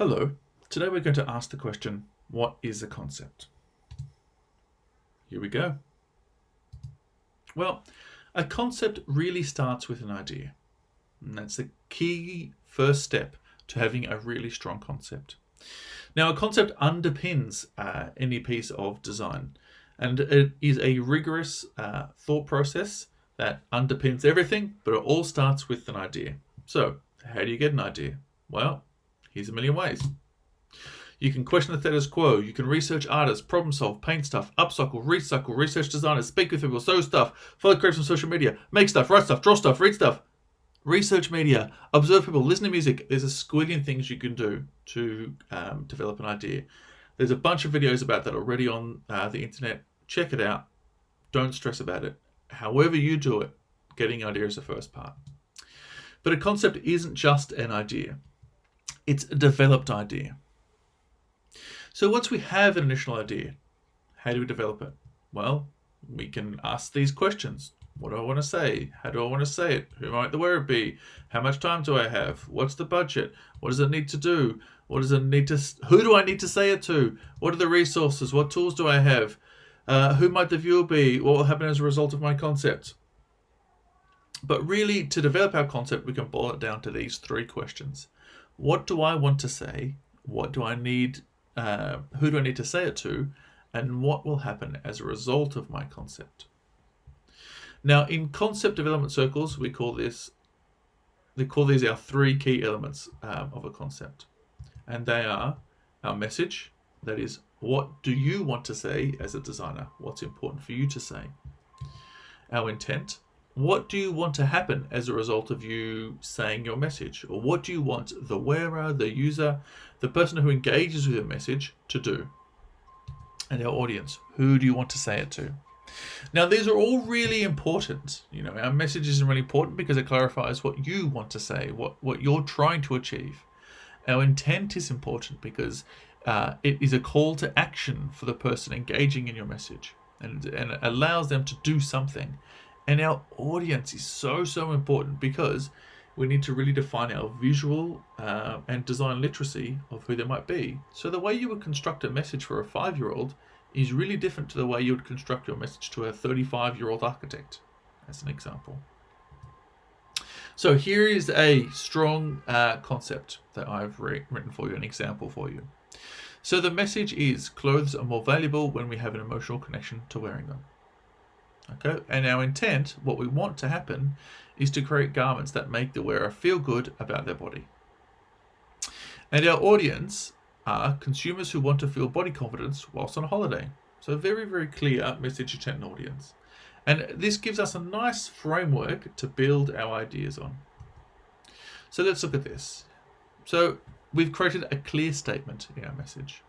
Hello, today we're going to ask the question, what is a concept? Here we go. Well, a concept really starts with an idea. And that's the key first step to having a really strong concept. Now, a concept underpins any piece of design, and it is a rigorous thought process that underpins everything, but it all starts with an idea. So, how do you get an idea? Well, here's a million ways. You can question the status quo. You can research artists, problem solve, paint stuff, upcycle, recycle, research designers, speak with people, sew stuff, follow creatives on social media, make stuff, write stuff, draw stuff, read stuff, research media, observe people, listen to music. There's a squillion things you can do to develop an idea. There's a bunch of videos about that already on the internet. Check it out. Don't stress about it. However you do it, getting idea is the first part. But a concept isn't just an idea. It's a developed idea. So once we have an initial idea, how do we develop it? Well, we can ask these questions. What do I want to say? How do I want to say it? Who might the wearer be? How much time do I have? What's the budget? What does it need to do? What does it need to? Who do I need to say it to? What are the resources? What tools do I have? Who might the viewer be? What will happen as a result of my concept? But really, to develop our concept, we can boil it down to these three questions. What do I want to say? What do I need? Who do I need to say it to? And what will happen as a result of my concept? Now, in concept development circles, they call these our three key elements of a concept. And they are our message, that is, what do you want to say as a designer? What's important for you to say? Our intent, what do you want to happen as a result of you saying your message? Or what do you want the wearer, the user, the person who engages with your message to do? And our audience, who do you want to say it to? Now, these are all really important. Our message is really important because it clarifies what you want to say, what you're trying to achieve. Our intent is important because it is a call to action for the person engaging in your message, and it allows them to do something. And our audience is so important because we need to really define our visual and design literacy of who they might be. So the way you would construct a message for a 5-year-old is really different to the way you would construct your message to a 35-year-old architect, as an example. So here is a strong concept that I've written for you, an example for you. So the message is, clothes are more valuable when we have an emotional connection to wearing them. Okay, and our intent, what we want to happen, is to create garments that make the wearer feel good about their body. And our audience are consumers who want to feel body confidence whilst on holiday. So very clear message, intent, and audience. And this gives us a nice framework to build our ideas on. So let's look at this. So we've created a clear statement in our message.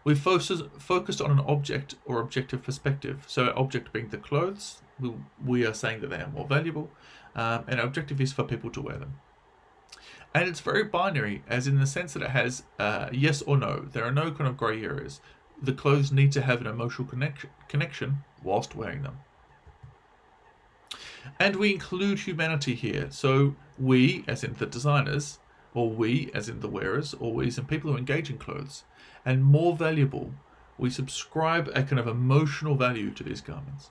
We've focused on an object or objective perspective. So our object being the clothes, we are saying that they are more valuable, and our objective is for people to wear them. And it's very binary, as in the sense that it has yes or no. There are no kind of grey areas. The clothes need to have an emotional connection whilst wearing them. And we include humanity here. So we, as in the designers, or we, as in the wearers, or we, as in people who engage in clothes, and more valuable, we subscribe a kind of emotional value to these garments.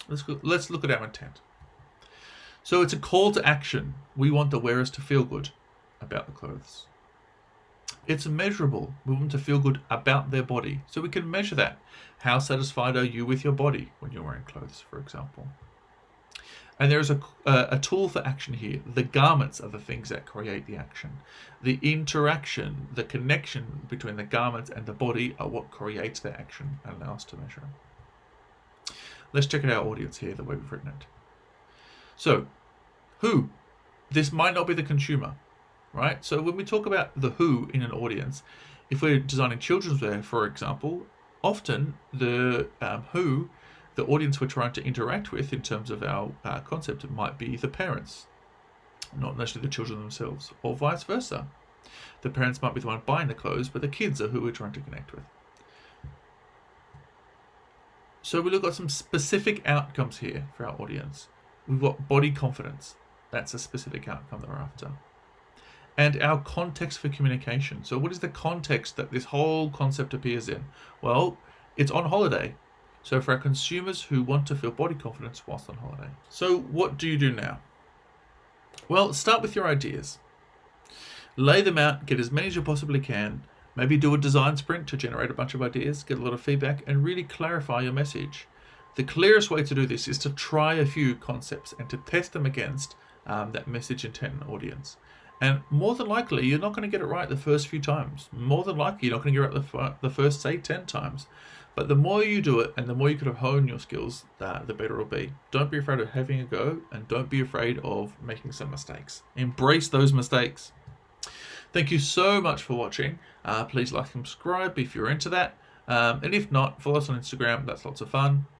Let's look at our intent. So it's a call to action. We want the wearers to feel good about the clothes. It's measurable. We want them to feel good about their body. So we can measure that. How satisfied are you with your body when you're wearing clothes, for example? And there's a tool for action here. The garments are the things that create the action. The interaction, the connection between the garments and the body are what creates the action and allows us to measure. Let's check out our audience here, the way we've written it. So, who? This might not be the consumer, right? So when we talk about the who in an audience, if we're designing children's wear, for example, often the who, the audience we're trying to interact with in terms of our concept, might be the parents, not necessarily the children themselves, or vice versa. The parents might be the one buying the clothes, but the kids are who we're trying to connect with. So we look at some specific outcomes here for our audience. We've got body confidence. That's a specific outcome that we're after. and our context for communication. So what is the context that this whole concept appears in? Well, it's on holiday. So for our consumers who want to feel body confidence whilst on holiday. So what do you do now? Well, start with your ideas. Lay them out, get as many as you possibly can. Maybe do a design sprint to generate a bunch of ideas, get a lot of feedback, and really clarify your message. The clearest way to do this is to try a few concepts and to test them against that message intent and audience. And more than likely, you're not going to get it right the first few times. More than likely, you're not going to get it right the first, say, 10 times. But the more you do it and the more you kind of hone your skills, the better it'll be. Don't be afraid of having a go, and don't be afraid of making some mistakes. Embrace those mistakes. Thank you so much for watching. Please like and subscribe if you're into that. And if not, follow us on Instagram. That's lots of fun.